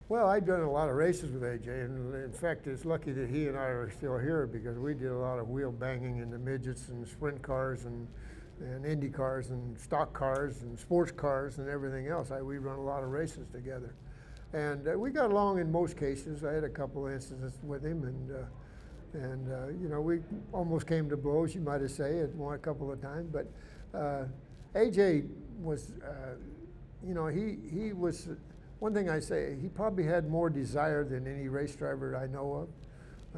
Well, I've done a lot of races with AJ, and in fact, it's lucky that he and I are still here because we did a lot of wheel banging in the midgets and sprint cars and Indy cars and stock cars and sports cars and everything else. We run a lot of races together. And we got along in most cases. I had a couple of incidents with him, and you know, we almost came to blows, you might have say, at one a couple of times. But AJ was, you know, he was. One thing I say, he probably had more desire than any race driver I know of.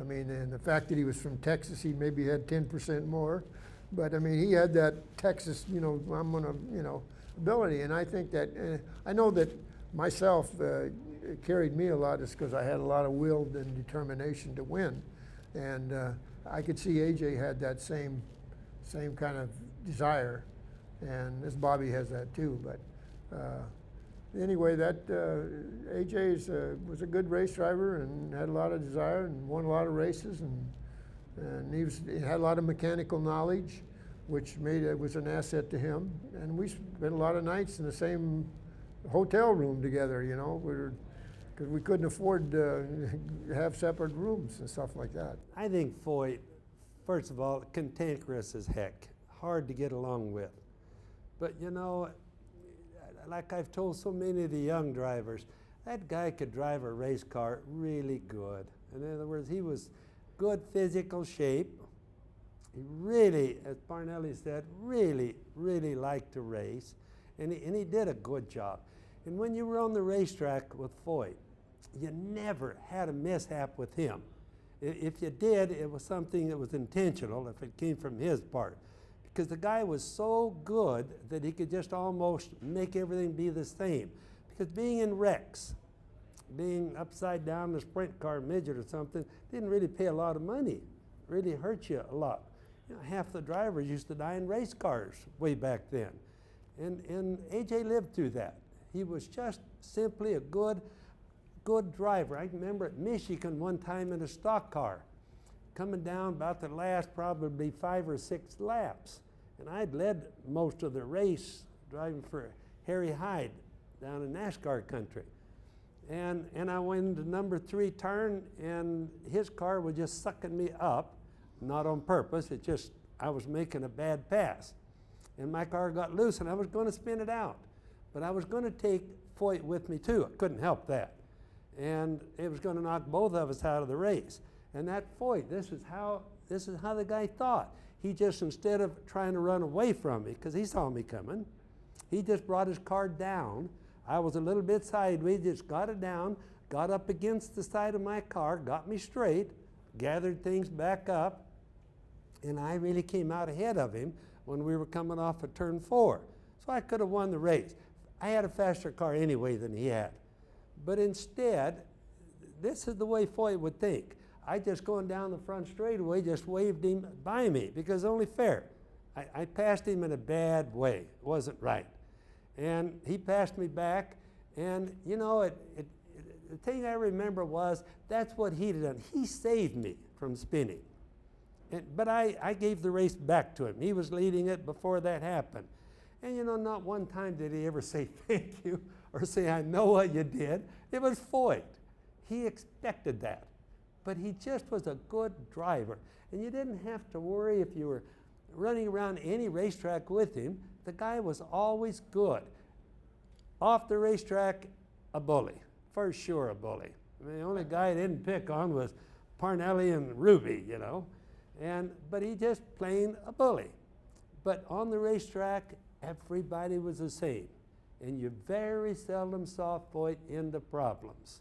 I mean, and the fact that he was from Texas, he maybe had 10% more. But I mean, he had that Texas, you know, I'm gonna, you know, ability. And I think that, I know that myself, it carried me a lot just because I had a lot of will and determination to win. And I could see AJ had that same kind of desire. And as Bobby has that too. But anyway, that AJ was a good race driver and had a lot of desire and won a lot of races, and he had a lot of mechanical knowledge, which made it was an asset to him. And we spent a lot of nights in the same hotel room together, you know, because we couldn't afford to have separate rooms and stuff like that. I think Foyt, first of all, cantankerous as heck, hard to get along with. But you know, like I've told so many of the young drivers, that guy could drive a race car really good. In other words, he was good physical shape. He really, as Parnelli said, really liked to race. And he did a good job. And when you were on the racetrack with Foyt, you never had a mishap with him. If you did, it was something that was intentional if it came from his part. Because the guy was so good that he could just almost make everything be the same. Because being in wrecks, being upside down in a sprint car midget or something, didn't really pay a lot of money. Really hurt you a lot. You know, half the drivers used to die in race cars way back then. And AJ lived through that. He was just simply a good driver. I remember at Michigan one time in a stock car, coming down about the last probably 5 or 6 laps. And I'd led most of the race driving for Harry Hyde down in NASCAR country. And I went into number 3 turn, and his car was just sucking me up, not on purpose, it just, I was making a bad pass. And my car got loose and I was going to spin it out. But I was going to take Foyt with me too, I couldn't help that. And it was going to knock both of us out of the race. And that Foyt, this is how the guy thought. He just, instead of trying to run away from me, because he saw me coming, he just brought his car down. I was a little bit sideways, just got it down, got up against the side of my car, got me straight, gathered things back up, and I really came out ahead of him when we were coming off of turn 4. So I could have won the race. I had a faster car anyway than he had. But instead, this is the way Foyt would think. I just going down the front straightaway just waved him by me because it's only fair. I passed him in a bad way. It wasn't right. And he passed me back, and you know, the thing I remember was that's what he'd done. He saved me from spinning. But I gave the race back to him. He was leading it before that happened. And you know, not one time did he ever say thank you or say, I know what you did. It was Foyt. He expected that. But he just was a good driver. And you didn't have to worry if you were running around any racetrack with him. The guy was always good. Off the racetrack, a bully. For sure a bully. I mean, the only guy I didn't pick on was Parnelli and Ruby, you know. But he just plain a bully. But on the racetrack, everybody was the same. And you very seldom saw Foyt into problems.